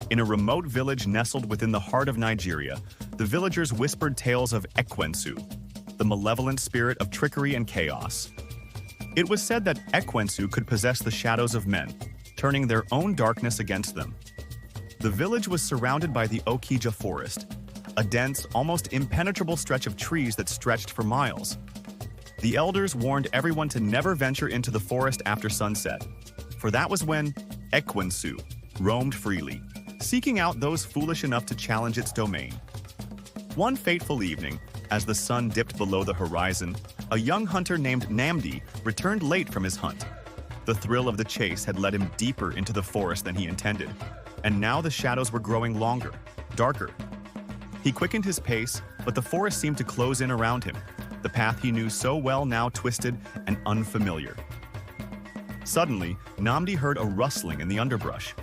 In a remote village nestled within the heart of Nigeria, the villagers whispered tales of Ekwensu, the malevolent spirit of trickery and chaos. It was said that Ekwensu could possess the shadows of men, turning their own darkness against them. The village was surrounded by the Okija forest, a dense, almost impenetrable stretch of trees that stretched for miles. The elders warned everyone to never venture into the forest after sunset, for that was when Ekwensu roamed freely, seeking out those foolish enough to challenge its domain. One fateful evening, as the sun dipped below the horizon, a young hunter named Namdi returned late from his hunt. The thrill of the chase had led him deeper into the forest than he intended, and now the shadows were growing longer, darker. He quickened his pace, but the forest seemed to close in around him, the path he knew so well now twisted and unfamiliar. Suddenly, Namdi heard a rustling in the underbrush.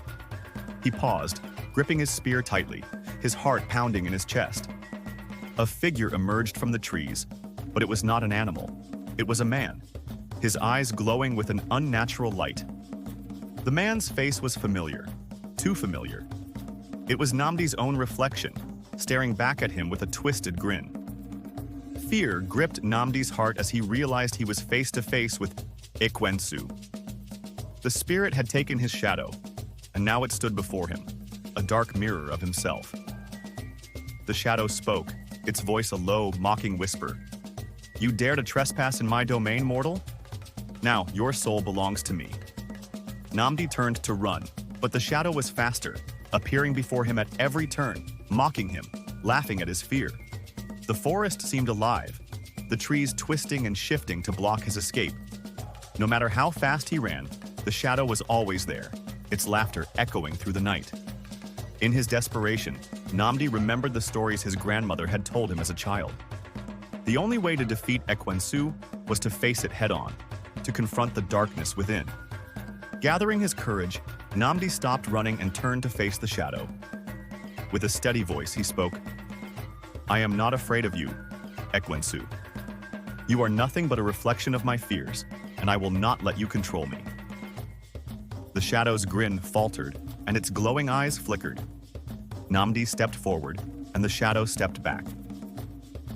He paused, gripping his spear tightly, his heart pounding in his chest. A figure emerged from the trees, but it was not an animal. It was a man, his eyes glowing with an unnatural light. The man's face was familiar, too familiar. It was Namdi's own reflection, staring back at him with a twisted grin. Fear gripped Namdi's heart as he realized he was face to face with Ekwensu. The spirit had taken his shadow, and now it stood before him, a dark mirror of himself. The shadow spoke, its voice a low, mocking whisper. "You dare to trespass in my domain, mortal? Now, your soul belongs to me." Namdi turned to run, but the shadow was faster, appearing before him at every turn, mocking him, laughing at his fear. The forest seemed alive, the trees twisting and shifting to block his escape. No matter how fast he ran, the shadow was always there, its laughter echoing through the night. In his desperation, Namdi remembered the stories his grandmother had told him as a child. The only way to defeat Ekwensu was to face it head-on, to confront the darkness within. Gathering his courage, Namdi stopped running and turned to face the shadow. With a steady voice, he spoke, "I am not afraid of you, Ekwensu. You are nothing but a reflection of my fears, and I will not let you control me." The shadow's grin faltered, and its glowing eyes flickered. Namdi stepped forward, and the shadow stepped back.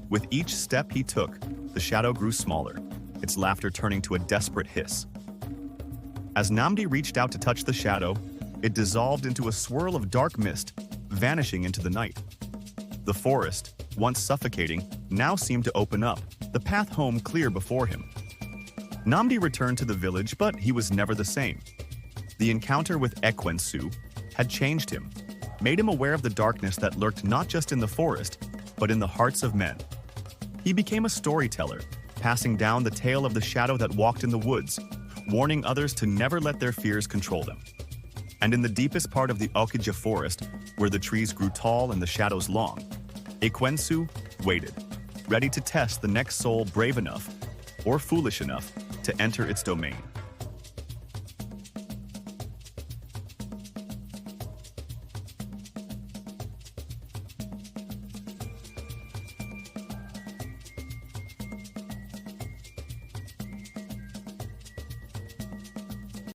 With each step he took, the shadow grew smaller, its laughter turning to a desperate hiss. As Namdi reached out to touch the shadow, it dissolved into a swirl of dark mist, vanishing into the night. The forest, once suffocating, now seemed to open up, the path home clear before him. Namdi returned to the village, but he was never the same. The encounter with Ekwensu had changed him, made him aware of the darkness that lurked not just in the forest, but in the hearts of men. He became a storyteller, passing down the tale of the shadow that walked in the woods, warning others to never let their fears control them. And in the deepest part of the Okija forest, where the trees grew tall and the shadows long, Ekwensu waited, ready to test the next soul brave enough or foolish enough to enter its domain.